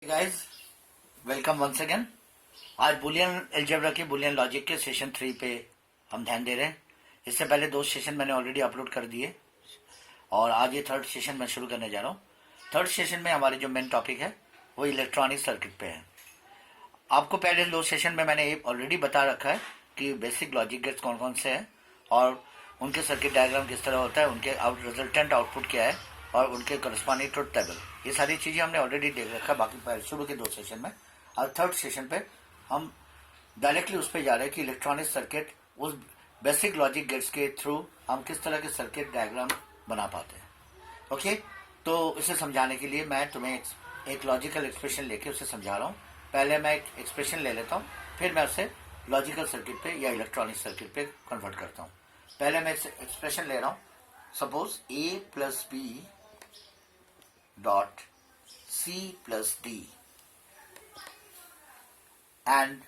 Guys, welcome once again. आज Boolean algebra के Boolean logic के सेशन 3 पे हम ध्यान दे रहे हैं। इससे पहले 2 सेशन मैंने ऑलरेडी अपलोड कर दिए और आज ये थर्ड सेशन मैं शुरू करने जा रहा हूँ। थर्ड सेशन में हमारे जो मेन टॉपिक है वो इलेक्ट्रॉनिक सर्किट पे है। आपको पहले 2 सेशन में मैंने ऑलरेडी बता रखा है कि बेसिक लॉजिक गेट्स कौन कौन से हैं और उनके सर्किट डायग्राम किस तरह होता है, उनके रिजल्टेंट आउटपुट क्या है और उनके करस्पॉन्डिंग ट्रुथ टेबल, ये सारी चीजें हमने ऑलरेडी देख रखा है बाकी शुरू के 2 सेशन में। और थर्ड सेशन पे हम डायरेक्टली उस पर जा रहे हैं कि इलेक्ट्रॉनिक सर्किट उस बेसिक लॉजिक गेट्स के थ्रू हम किस तरह के सर्किट डायग्राम बना पाते हैं। ओके, तो इसे समझाने के लिए मैं तुम्हें एक लॉजिकल एक्सप्रेशन लेके उसे समझा रहा हूँ। पहले मैं एक एक्सप्रेशन ले लेता हूँ, फिर मैं उसे लॉजिकल सर्किट पे या इलेक्ट्रॉनिक सर्किट पे कन्वर्ट करता हूँ। पहले मैं एक्सप्रेशन ले रहा हूँ। Suppose A plus B dot C plus D and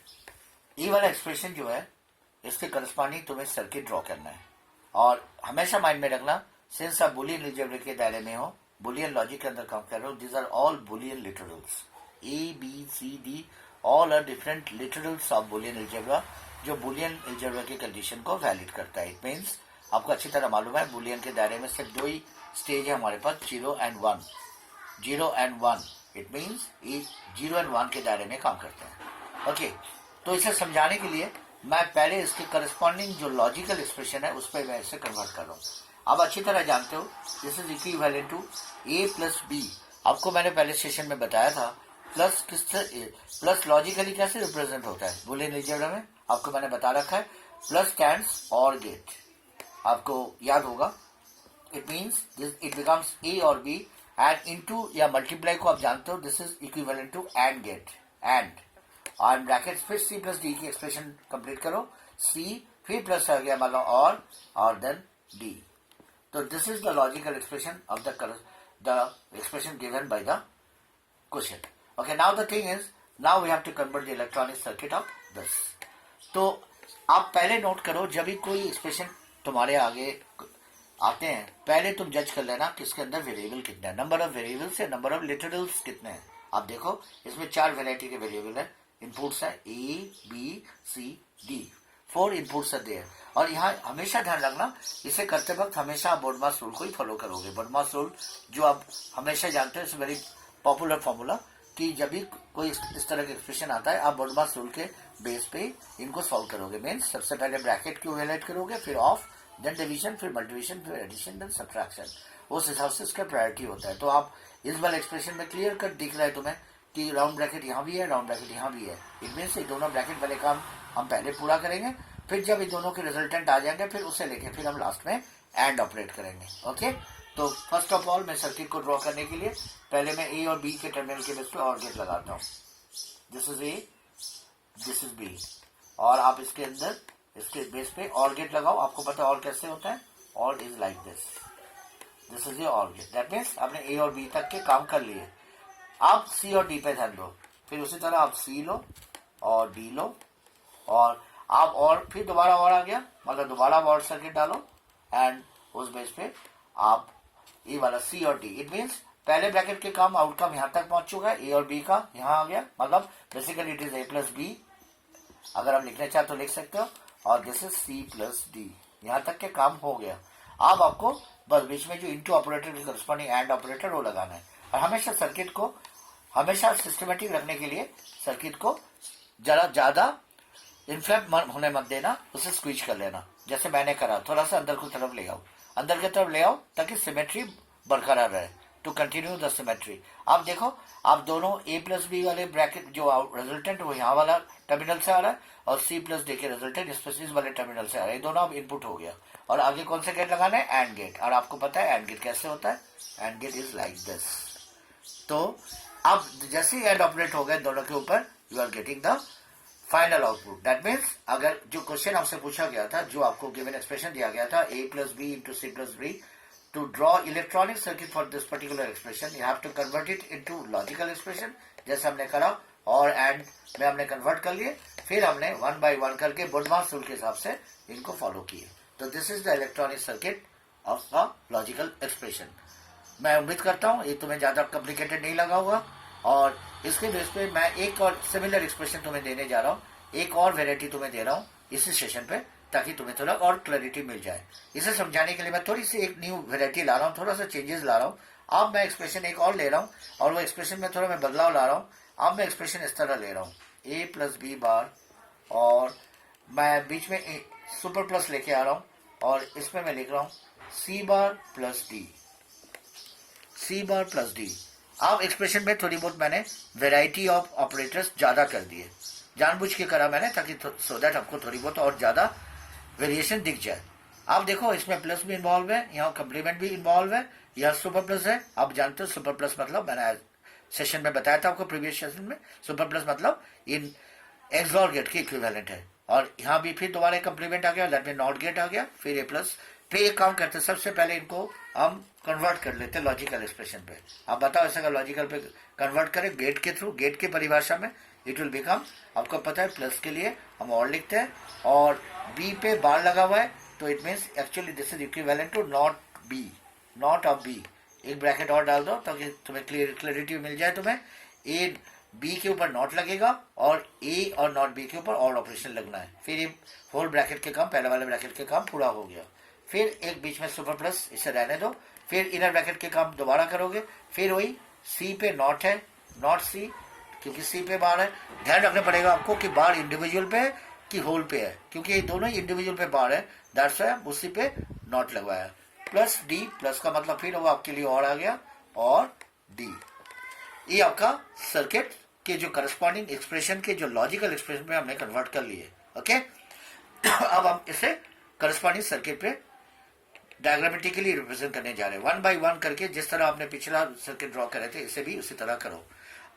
ये वाला एक्सप्रेशन जो है इसके करस्पॉन्डिंग तुम्हें सर्किट ड्रॉ करना है। और हमेशा माइंड में रखना, सिंस आप बुलियन अलजेब्रा के दायरे में हो, बुलियन लॉजिक के अंदर काम कर रहे हो, these are all Boolean literals. A B C D all are different literals of Boolean algebra जो बुलियन अलजेब्रा की कंडीशन को वैलिड करता है। इट मीन्स आपको अच्छी तरह मालूम है बुलियन के दायरे में सिर्फ 2 ही स्टेज है हमारे पास, 0 and 1। 0 and 1 it means 0 and 1 के दायरे में काम करते हैं। ओके, तो इसे समझाने के लिए मैं पहले इसके करस्पॉन्डिंग जो लॉजिकल एक्सप्रेशन है उस पर मैं इसे कन्वर्ट कर रहा हूँ। आप अच्छी तरह जानते हो this is equivalent to A plus B। आपको मैंने पहले सेशन में बताया था प्लस लॉजिकली कैसे रिप्रेजेंट होता है बुलियन अलजेब्रा में, आपको मैंने बता रखा है। प्लस स्टैंड्स और गेट, आपको याद होगा। It means it becomes A और B एंड इनटू या मल्टीप्लाई को आप जानते हो, this is equivalent to and gate. And और ब्रैकेट फिर C प्लस D की एक्सप्रेशन कंप्लीट करो, C फिर प्लस आ गया मतलब और देन D। तो this is the logical expression of the expression given by the question. Okay, now the thing is, now we have to convert the electronic circuit of this. तो आप पहले note करो, जब भी कोई एक्सप्रेशन तुम्हारे आगे आते हैं पहले तुम जज कर लेना कि इसके अंदर वेरिएबल कितने हैं, नंबर ऑफ वेरिएबल्स है, नंबर ऑफ लिटरल्स कितने हैं। आप देखो इसमें 4 वेराइटी के वेरिएबल है, इनपुट्स है A B C D, 4 inputs है देयर। और यहाँ हमेशा ध्यान रखना, इसे करते वक्त हमेशा आप बोर्डमास रूल को ही फॉलो करोगे। बोर्डमास रूल जो आप हमेशा जानते हो, इट्स वेरी पॉपुलर फॉर्मूला कि जब भी कोई इस तरह का एक्सप्रेशन आता है आप बोर्डमास रूल के बेस पे इनको सॉल्व करोगे। मीन्स सबसे पहले ब्रैकेट को इवैल्यूएट करोगे, फिर ऑफ, देन डिवीजन, फिर मल्टीप्लिकेशन, फिर एडिशन, देन सब्ट्रैक्शन। उस हिसाब से इसका प्रायोरिटी होता है। तो आप इस वाले एक्सप्रेशन में क्लियर कट दिख रहा है तुम्हें कि राउंड ब्रैकेट यहाँ भी है, राउंड ब्रैकेट यहाँ भी है। इट मीन्स ये दोनों ब्रैकेट वाले काम हम पहले पूरा करेंगे, फिर जब ये दोनों के रिजल्टेंट आ जाएंगे फिर उसे लेके फिर हम लास्ट में एंड ऑपरेट करेंगे। ओके, तो फर्स्ट ऑफ ऑल मैं सर्किट को ड्रॉ करने के लिए पहले मैं A और B के टर्मिनल के बेस पे और गेट लगाता हूँ। This is A, this is B। और आप इसके अंदर इसके बेस पे और गेट लगाओ। आपको पता है और कैसे होता है, और is like this, this is a और गेट। दैट मीन्स आपने A और B तक के काम कर लिए। आप C और D पे ध्यान दो, फिर उसी तरह आप C लो और D लो और आप और फिर दोबारा और आ गया मतलब दोबारा और सर्किट डालो एंड उस बेस पे आप ये वाला C और D। इट मीन्स पहले ब्रैकेट के काम आउटकम यहाँ तक पहुंच चुका है, A और B का यहाँ आ गया, मतलब basically it is A plus B। अगर आप लिखना चाहे तो लिख सकते हो, और this is C plus D। यहाँ तक के काम हो गया। अब आपको बस बीच में जो इनटू ऑपरेटर के करस्पॉन्डिंग एंड ऑपरेटर वो लगाना है। और हमेशा सर्किट को हमेशा सिस्टमेटिक रखने के लिए सर्किट को जरा ज्यादा इन्फ्लेट होने मत देना, उसे स्क्वीज कर लेना जैसे मैंने करा। थोड़ा सा अंदर की तरफ ले आओ, अंदर की तरफ ले आओ ताकि सिमेट्री बरकरार रहे, टू कंटिन्यू द सिमेट्री। आप देखो आप दोनों A प्लस B वाले ब्रैकेट जो रिजल्टेंट वो यहाँ वाला टर्मिनल से आ रहा है और C प्लस D के रिजल्टेंट इस वाले टर्मिनल से आ रहा है। ये दोनों अब इनपुट हो गया और आगे कौन सा गेट लगाना है, एंड गेट। और आपको पता है एंड गेट कैसे होता है, and gate is like this. तो अब जैसे ही एंड ऑपरेट हो गए दोनों के ऊपर, you are getting the final output. That means अगर जो क्वेश्चन आपसे पूछा गया था, जो आपको गिवन एक्सप्रेशन दिया गया था A plus B into C plus D, to draw electronic circuit for this particular expression you have to convert it into logical expression जैसे हमने करा, और एंड में हमने कन्वर्ट कर लिए, फिर हमने 1 by 1 करके बोर्डमास रूल के हिसाब से इनको फॉलो किए। तो this is the electronic circuit of a logical expression. मैं उम्मीद करता हूँ ये तुम्हें ज्यादा कॉम्प्लिकेटेड नहीं लगा होगा। और इसके बेस पे मैं एक और सिमिलर एक्सप्रेशन तुम्हें देने जा रहा हूँ, एक और वेराइटी तुम्हें दे रहा हूँ इसी सेशन पे, ताकि तुम्हें थोड़ा और क्लैरिटी मिल जाए। इसे समझाने के लिए मैं थोड़ी सी एक न्यू वेराइटी ला रहा हूँ, थोड़ा सा चेंजेस ला रहा हूँ। अब मैं एक्सप्रेशन एक और ले रहा हूँ और वो एक्सप्रेशन में थोड़ा मैं बदलाव ला रहा हूँ। अब मैं एक्सप्रेशन इस तरह ले रहा हूँ, ए प्लस बी बार, और मैं बीच में सुपर प्लस लेके आ रहा हूँ और इसमें मैं लिख रहा हूँ सी बार प्लस डी, सी बार प्लस डी। अब एक्सप्रेशन में थोड़ी बहुत मैंने वेराइटी ऑफ ऑपरेटर्स ज्यादा कर दिए, जानबूझ के करा मैंने, ताकि सो दैट आपको थोड़ी बहुत और ज्यादा वेरिएशन दिख जाए। आप देखो इसमें प्लस भी इन्वॉल्व है, यहाँ कम्प्लीमेंट भी इन्वॉल्व है, यहाँ सुपर प्लस है। आप जानते हो सुपर प्लस मतलब, मैंने सेशन में बताया था आपको प्रीवियस सेशन में, सुपर प्लस मतलब इन एक्सॉर गेट के इक्विवेलेंट है। और यहाँ भी फिर दोबारा कम्प्लीमेंट आ गया, दैट मीन नॉट गेट आ गया, फिर ए प्लस। फिर एक काम करते हैं, सबसे पहले इनको हम कन्वर्ट कर लेते हैं लॉजिकल एक्सप्रेशन पे। आप बताओ ऐसा लॉजिकल पे कन्वर्ट करें गेट के थ्रू, गेट की परिभाषा में इट विल बिकम, आपको पता है प्लस के लिए हम और लिखते हैं और बी पे बार लगा हुआ है, तो it means actually this is equivalent to not B, not of B. एक ब्रैकेट और डाल दो ताकि तुम्हें क्लियरिटी मिल जाए। तुम्हें ए बी के ऊपर नॉट लगेगा और ए और नॉट बी के ऊपर और ऑपरेशन लगना है। फिर ये होल ब्रैकेट के काम, पहले वाले ब्रैकेट के काम पूरा हो गया। फिर एक बीच में सुपर प्लस, इसे रहने दो। फिर इनर ब्रैकेट के काम दोबारा करोगे। फिर वही सी पे नॉट है, नॉट सी, क्योंकि सी पे बार है। ध्यान रखना पड़ेगा आपको कि बार इंडिविजुअल पे है कि होल पे है, क्योंकि ये दोनों ही इंडिविजुअल पे बार है, दैट्स व्हाई उसी पे नॉट लगवाया। प्लस डी, प्लस का मतलब फिर वो आपके लिए और आ गया, और डी। ये आपका सर्किट के जो करस्पॉन्डिंग एक्सप्रेशन के जो लॉजिकल एक्सप्रेशन में हमने कन्वर्ट कर लिए। ओके, अब हम इसे करस्पॉन्डिंग सर्किट पे डायग्रामेटिकली रिप्रेजेंट करने जा रहे हैं, वन बाय वन करके। जिस तरह आपने पिछला सर्किट ड्रॉ करे थे, इसे भी उसी तरह करो।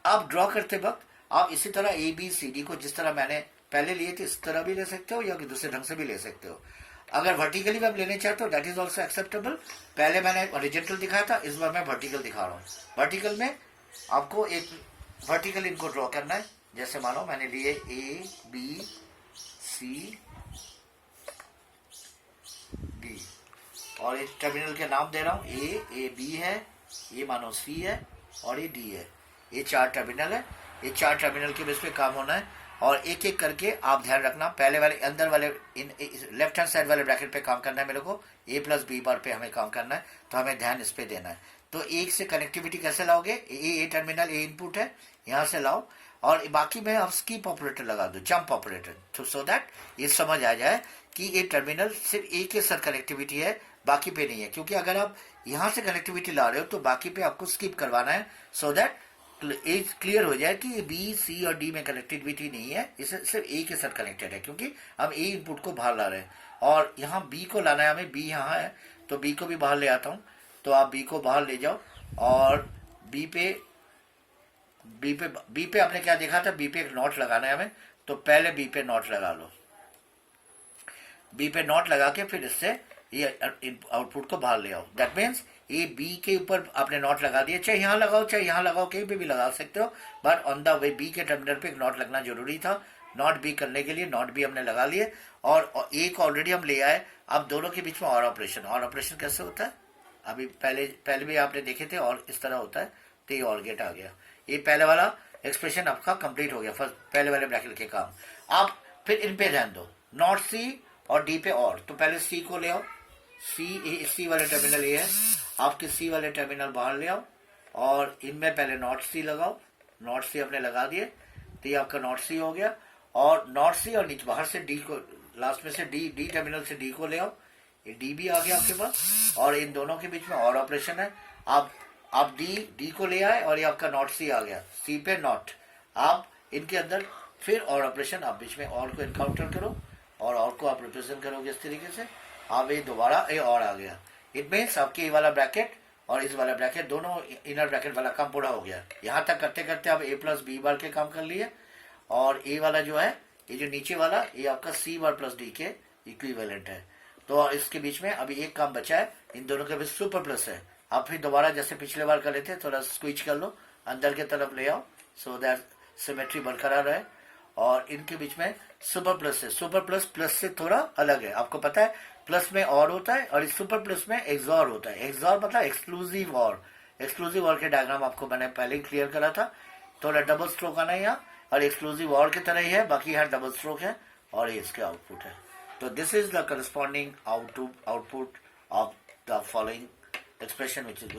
आप ड्रॉ करते वक्त आप इसी तरह ए बी सी डी को जिस तरह मैंने पहले लिए थे इस तरह भी ले सकते हो, या दूसरे ढंग से भी ले सकते हो। अगर वर्टिकली भी आप लेने चाहते हो दैट इज ऑल्सो एक्सेप्टेबल। पहले मैंने हॉरिजॉन्टल दिखाया था, इस बार मैं वर्टिकल दिखा रहा हूँ। वर्टिकल में आपको एक वर्टिकल इनको ड्रॉ करना है। जैसे मानो मैंने लिए ए बी सी डी, और एक टर्मिनल के नाम दे रहा हूँ, ए बी है, ये मानो सी है, और ये डी है। ये चार टर्मिनल है, ये चार टर्मिनल के बेस पे काम होना है। और एक एक करके आप ध्यान रखना, पहले वाले अंदर वाले लेफ्ट हैंड साइड वाले ब्रैकेट पे काम करना है मेरे को, ए प्लस बी बार पे हमें काम करना है, तो हमें ध्यान इस पे देना है। तो एक से कनेक्टिविटी कैसे लाओगे, ए टर्मिनल ए इनपुट है, यहाँ से लाओ, और बाकी में आप स्कीप ऑपरेटर लगा दो, जंप ऑपरेटर, तो सो दैट ये समझ आ जाए कि ये टर्मिनल सिर्फ एक के साथ कनेक्टिविटी है, बाकी पे नहीं है। क्योंकि अगर आप यहाँ से कनेक्टिविटी ला रहे हो तो बाकी पे आपको स्किप करवाना है, सो दैट क्लियर हो जाए कि बी सी और डी में कनेक्टिविटी नहीं है, इसे सिर्फ ए के साथ कनेक्टेड है, क्योंकि हम ए इनपुट को बाहर ला रहे हैं और यहाँ बी को लाना है हमें। बी यहाँ है तो बी को भी बाहर ले आता हूँ, तो आप बी को बाहर ले जाओ। और बी पे आपने क्या देखा था, बी पे एक नॉट लगाना है हमें, तो पहले बी पे नॉट लगा लो। बी पे नॉट लगा के फिर इससे ये आउटपुट को बाहर ले आओ। दैट मीन्स ए बी के ऊपर आपने नॉट लगा दिया, चाहे यहाँ लगाओ चाहे यहाँ लगाओ, कहीं पे भी लगा सकते हो, but on the way B के टर्मिनल पे एक नॉट लगना जरूरी था। नॉट बी करने के लिए नॉट बी हमने लगा लिए, और ए को ऑलरेडी हम ले आए। अब दोनों के बीच में और ऑपरेशन कैसे होता है, अभी पहले भी आपने देखे थे, और इस तरह होता है। तो ये और गेट आ गया, ये पहले वाला एक्सप्रेशन आपका कंप्लीट हो गया, फर्स्ट पहले वाले ब्रैकेट के काम। आप फिर इन पे ध्यान दो, नॉट सी और डी पे और, तो पहले सी को ले आओ, सी वाले टर्मिनल ये है, आपके सी वाले टर्मिनल बाहर ले आओ, और इनमें पहले नॉट सी लगाओ। नॉट सी आपने लगा दिए, तो ये आपका नॉट सी हो गया। और नॉट सी और नीचे बाहर से डी को, लास्ट में से डी टर्मिनल से डी को ले आओ, ये डी भी आ गया आपके पास, और इन दोनों के बीच में और ऑपरेशन है। आप डी को ले आए और ये आपका नॉट सी आ गया, सी पे नॉट। आप इनके अंदर फिर और ऑपरेशन, आप बीच में और को इनकाउंटर करो और को आप रिप्रेजेंट करोगे इस तरीके से। अब ये दोबारा ये और आ गया, इट मीन्स आपके ये वाला ब्रैकेट और इस वाला ब्रैकेट दोनों इनर ब्रैकेट वाला काम पूरा हो गया। यहाँ तक करते करते आप ए प्लस बी बार के काम कर लिए, और ए वाला जो है, ये जो नीचे वाला, ये आपका सी बार प्लस डी के इक्विवेलेंट है। तो इसके बीच में अभी एक काम बचा है, इन दोनों के बीच सुपर प्लस है। आप फिर दोबारा जैसे पिछले बार कर लेते, थोड़ा स्विच कर लो, अंदर के तरफ ले आओ, सो दैट सिमेट्री बरकरार रहे। और इनके बीच में सुपर प्लस है, सुपर प्लस प्लस से थोड़ा अलग है। आपको पता है प्लस में और होता है, और इस सुपर प्लस में एक्सॉर होता है। एक्सॉर मतलब एक्सक्लूसिव और, एक्सक्लूसिव और के डायग्राम आपको मैंने पहले ही क्लियर करा था। थोड़ा डबल स्ट्रोक आना है यहाँ, और एक्सक्लूसिव और की तरह ही है, बाकी यहाँ डबल स्ट्रोक है और ये इसके आउटपुट है. तो this is the corresponding output of the following expression which is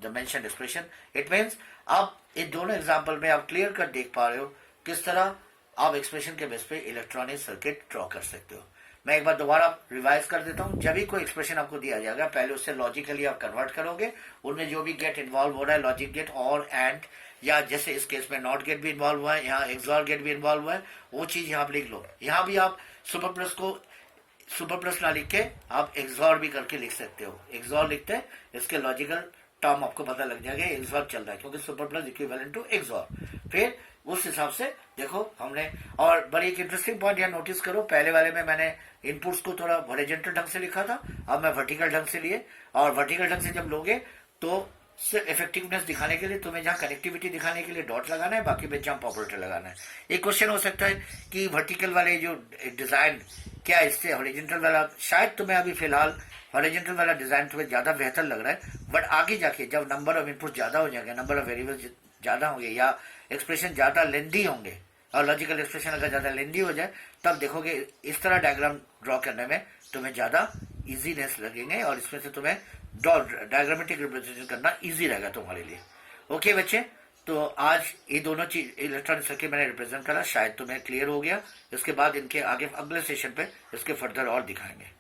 the mentioned expression. It means आप इन दोनों एग्जाम्पल में आप क्लियर कट देख पा रहे हो किस तरह आप एक्सप्रेशन के बेस पे इलेक्ट्रॉनिक सर्किट ड्रॉ कर सकते हो. मैं एक बार दोबारा रिवाइज कर देता हूँ. जब भी कोई एक्सप्रेशन आपको दिया जाएगा पहले उससे लॉजिकली आप कन्वर्ट करोगे, उनमें जो भी गेट इन्वॉल्व हो रहा है, लॉजिक गेट और एंड, या जैसे इस केस में नॉट गेट भी इन्वॉल्व हुआ है, यहाँ एक्सॉर गेट भी इन्वॉल्व हुआ है, वो चीज यहाँ आप लिख लो. यहाँ भी आप सुपर प्लस को सुपर प्लस ना लिख के आप एक्सॉर भी करके लिख सकते हो. एक्सॉर लिखते हैं, इसके लॉजिकल टर्म आपको पता लग जाएगा एक्सॉर चल रहा है, क्योंकि super plus equivalent to XOR. फिर उस हिसाब से देखो हमने, और बड़ी एक इंटरेस्टिंग पॉइंट यहाँ नोटिस करो, पहले वाले में मैंने इनपुट्स को थोड़ा हॉरिजॉन्टल ढंग से लिखा था, अब मैं वर्टिकल ढंग से लिए. और वर्टिकल ढंग से जब लोगे तो सिर्फ इफेक्टिवनेस दिखाने के लिए तुम्हें जहाँ कनेक्टिविटी दिखाने के लिए डॉट लगाना है, बाकी में जंप ऑपरेटर लगाना है. एक क्वेश्चन हो सकता है कि वर्टिकल वाले जो डिजाइन, क्या इससे हॉरिजॉन्टल वाला, शायद तुम्हें अभी फिलहाल हॉरिजॉन्टल वाला डिजाइन तुम्हें ज्यादा बेहतर लग रहा है, बट आगे जाके जब नंबर ऑफ इनपुट ज्यादा हो जाएंगे, नंबर ऑफ वेरिएबल्स ज्यादा होंगे, या एक्सप्रेशन ज्यादा लेंदी होंगे, और लॉजिकल एक्सप्रेशन अगर ज्यादा लेंदी हो जाए, तब देखोगे इस तरह डायग्राम ड्रॉ करने में तुम्हें ज्यादा इजीनेस लगेंगे, और इसमें से तुम्हें डायग्रामेटिक रिप्रेजेंटेशन करना इजी रहेगा तुम्हारे लिए. ओके बच्चे, तो आज ये दोनों चीज इलेक्ट्रॉनिक सर्किट मैंने रिप्रेजेंट करा, शायद तुम्हें क्लियर हो गया. इसके बाद इनके आगे अगले सेशन पे इसके फर्दर और दिखाएंगे.